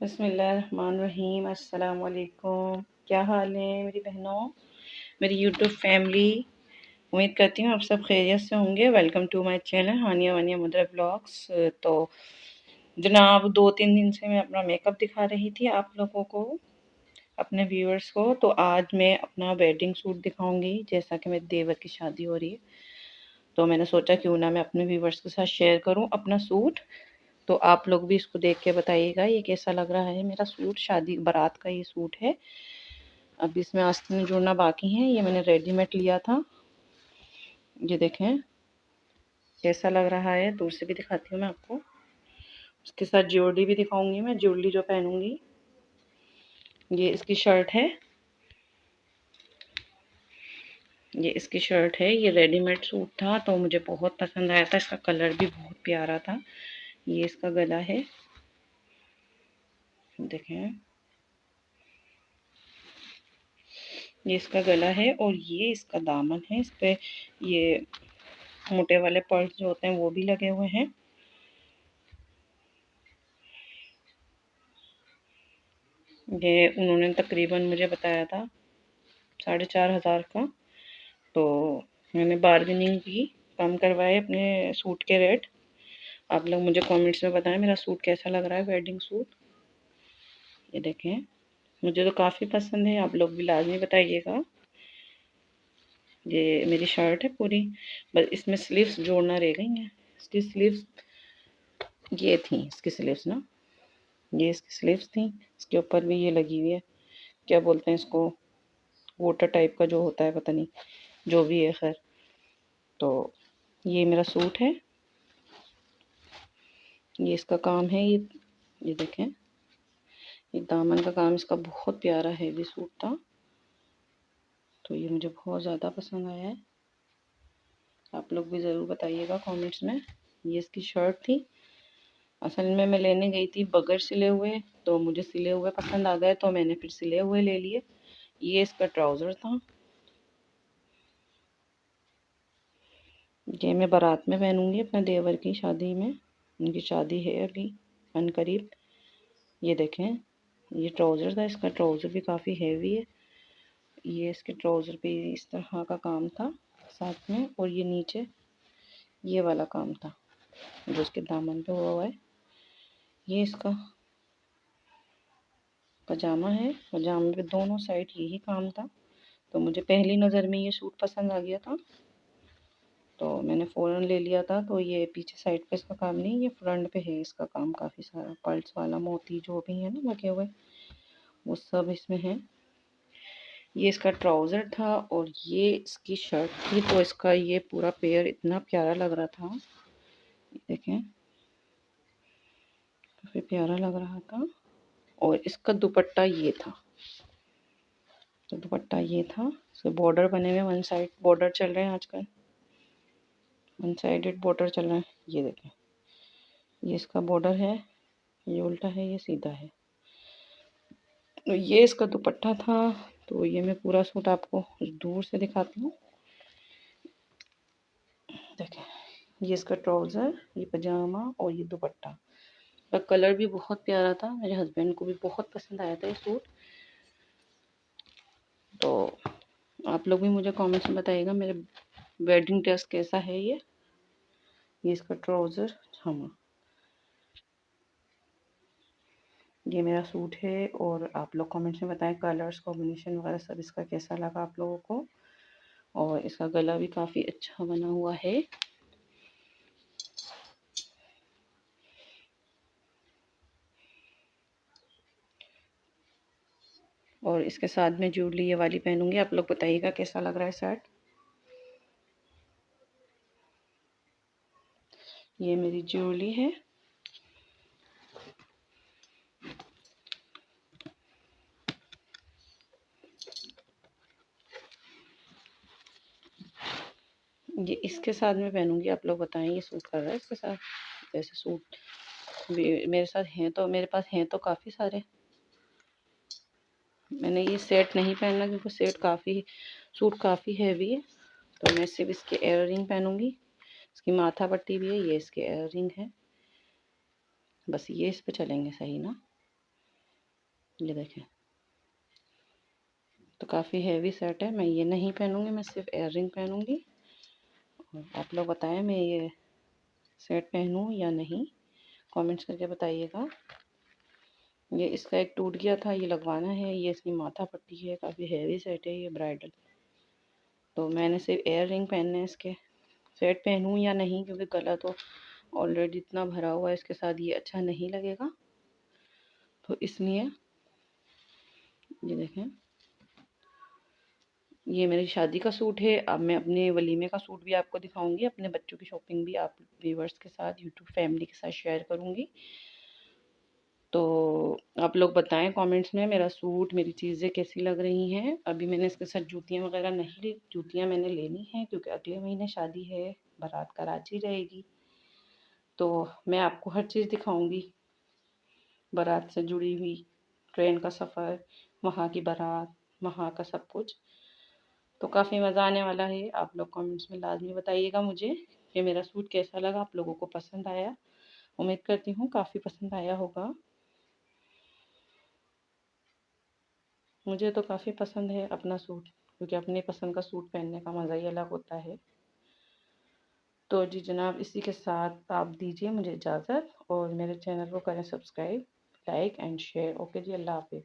बिस्मिल्लाहिर्रहमानिर्रहीम। अस्सलाम वालेकुम। क्या हाल है मेरी बहनों, मेरी यूट्यूब फैमिली। उम्मीद करती हूँ आप सब खैरियत से होंगे। Welcome to my channel Haniya Vaniya mother blogs. तो जनाब 2-3 दिन से मैं अपना मेकअप दिखा रही थी आप लोगों को, अपने व्यूअर्स को। तो आज मैं अपना वेडिंग सूट दिखाऊंगी, जैसा कि मेरे देवर की शादी हो रही है। तो मैंने सोचा क्यों ना मैं अपने व्यूअर्स के साथ शेयर करूँ अपना सूट। तो आप लोग भी इसको देख के बताइएगा ये कैसा लग रहा है। मेरा सूट शादी बारात का ये सूट है। अब इसमें आस्तीन जोड़ना बाकी है। ये मैंने रेडीमेड लिया था। ये देखें कैसा लग रहा है, दूर से भी दिखाती हूँ मैं आपको। उसके साथ ज्वेलरी भी दिखाऊंगी मैं, ज्वेलरी जो पहनूंगी। ये इसकी शर्ट है, ये इसकी शर्ट है। ये रेडीमेड सूट था तो मुझे बहुत पसंद आया था। इसका कलर भी बहुत प्यारा था। ये इसका गला है, देखें ये इसका गला है और ये इसका दामन है। इस पे ये मोटे वाले पर्ल्स जो होते हैं वो भी लगे हुए हैं। ये उन्होंने तकरीबन मुझे बताया था 4,500 का। तो मैंने बार्गेनिंग की, कम करवाए अपने सूट के रेट। आप लोग मुझे कमेंट्स में बताएं मेरा सूट कैसा लग रहा है, वेडिंग सूट। ये देखें मुझे तो काफ़ी पसंद है, आप लोग भी लाजमी बताइएगा। ये मेरी शर्ट है पूरी, बस इसमें स्लीव्स जोड़ना रह गई हैं। इसकी स्लीव्स ये थी, इसकी स्लीव्स ना, ये इसकी स्लीव्स थी। इसके ऊपर भी ये लगी हुई है, क्या बोलते हैं इसको, वोटर टाइप का जो होता है, पता नहीं जो भी है। खैर, तो ये मेरा सूट है। ये इसका काम है। ये देखें, ये दामन का काम इसका बहुत प्यारा हैवी सूट था। तो ये मुझे बहुत ज़्यादा पसंद आया है। आप लोग भी ज़रूर बताइएगा कमेंट्स में। ये इसकी शर्ट थी। असल में मैं लेने गई थी बगैर सिले हुए, तो मुझे सिले हुए पसंद आ गए तो मैंने फिर सिले हुए ले लिए। ये इसका ट्राउज़र था। ये मैं बारात में पहनूंगी अपने देवर की शादी में। उनकी शादी है अभी अनकरीब। ये देखें, ये ट्राउज़र था। इसका ट्राउज़र भी काफ़ी हैवी है। ये इसके ट्राउज़र पे इस तरह का काम था साथ में, और ये नीचे ये वाला काम था जो इसके दामन पे हुआ है। ये इसका पजामा है। पजामे पे दोनों साइड यही काम था। तो मुझे पहली नज़र में ये सूट पसंद आ गया था, तो मैंने फ़ौरन ले लिया था। तो ये पीछे साइड पे इसका काम नहीं, ये फ्रंट पे है इसका काम। काफ़ी सारा पर्ल्स वाला, मोती जो भी है ना लगे हुए, वो सब इसमें है। ये इसका ट्राउज़र था और ये इसकी शर्ट थी। तो इसका ये पूरा पेयर इतना प्यारा लग रहा था, देखें काफ़ी प्यारा लग रहा था। और इसका दुपट्टा ये था। तो दुपट्टा ये था, इसके बॉर्डर बने हुए, वन साइड बॉर्डर चल रहे हैं आजकल, वन साइडेड बॉर्डर चल रहा है। ये देखें, ये इसका बॉर्डर है, ये उल्टा है ये सीधा है। तो ये इसका दुपट्टा था। तो ये मैं पूरा सूट आपको दूर से दिखाती हूँ। देखें, ये इसका ट्राउज़र, ये पजामा और ये दुपट्टा। का कलर भी बहुत प्यारा था, मेरे हस्बैंड को भी बहुत पसंद आया था ये सूट। तो आप लोग भी मुझे कमेंट्स में बताइएगा मेरे वेडिंग ड्रेस कैसा है। ये इसका ट्राउज़र पजामा, ये मेरा सूट है। और आप लोग कमेंट्स में बताएं कलर्स कॉम्बिनेशन वगैरह सब इसका कैसा लगा आप लोगों को। और इसका गला भी काफ़ी अच्छा बना हुआ है। और इसके साथ में ज्वेलरी ये वाली पहनूंगी। आप लोग बताइएगा कैसा लग रहा है सेट। ये मेरी ज्वेलरी है। ये इसके साथ में पहनूंगी। आप लोग बताएं ये सूट कर रहा है इसके साथ। जैसे सूट मेरे साथ हैं, तो मेरे पास हैं तो काफ़ी सारे। मैंने ये सेट नहीं पहनना क्योंकि सूट काफ़ी हैवी है। तो मैं सिर्फ इसके एयर रिंग पहनूंगी। इसकी माथा पट्टी भी है, ये इसके एयर रिंग है। बस ये इस पे चलेंगे, सही ना। ये देखें, तो काफ़ी हैवी सेट है। मैं ये नहीं पहनूंगी, मैं सिर्फ एयर रिंग पहनूंगी। और आप लोग बताएं मैं ये सेट पहनूं या नहीं, कमेंट्स करके बताइएगा। ये इसका एक टूट गया था, ये लगवाना है। ये इसकी माथा पट्टी है, काफ़ी हैवी सेट है ये ब्राइडल। तो मैंने सिर्फ एयर रिंग पहनने हैं इसके। सेट पहनूं या नहीं, क्योंकि गला तो ऑलरेडी इतना भरा हुआ है, इसके साथ ये अच्छा नहीं लगेगा। तो इसलिए ये देखें, ये मेरी शादी का सूट है। अब मैं अपने वलीमे का सूट भी आपको दिखाऊंगी, अपने बच्चों की शॉपिंग भी आप व्यूवर्स के साथ, यूट्यूब फैमिली के साथ शेयर करूंगी। तो आप लोग बताएं कमेंट्स में मेरा सूट, मेरी चीज़ें कैसी लग रही हैं। अभी मैंने इसके साथ जूतियाँ वगैरह नहीं ली, जूतियाँ मैंने लेनी हैं क्योंकि अगले महीने शादी है, बारात कराची रहेगी। तो मैं आपको हर चीज़ दिखाऊंगी, बारात से जुड़ी हुई, ट्रेन का सफ़र, वहाँ की बारात, वहाँ का सब कुछ। तो काफ़ी मज़ा आने वाला है। आप लोग कमेंट्स में लाजमी बताइएगा मुझे कि मेरा सूट कैसा लगा, आप लोगों को पसंद आया। उम्मीद करती हूँ काफ़ी पसंद आया होगा। मुझे तो काफ़ी पसंद है अपना सूट, क्योंकि अपनी पसंद का सूट पहनने का मज़ा ही अलग होता है। तो जी जनाब, इसी के साथ आप दीजिए मुझे इजाज़त और मेरे चैनल को करें subscribe, like and share. Okay ji, अल्लाह हाफिज़।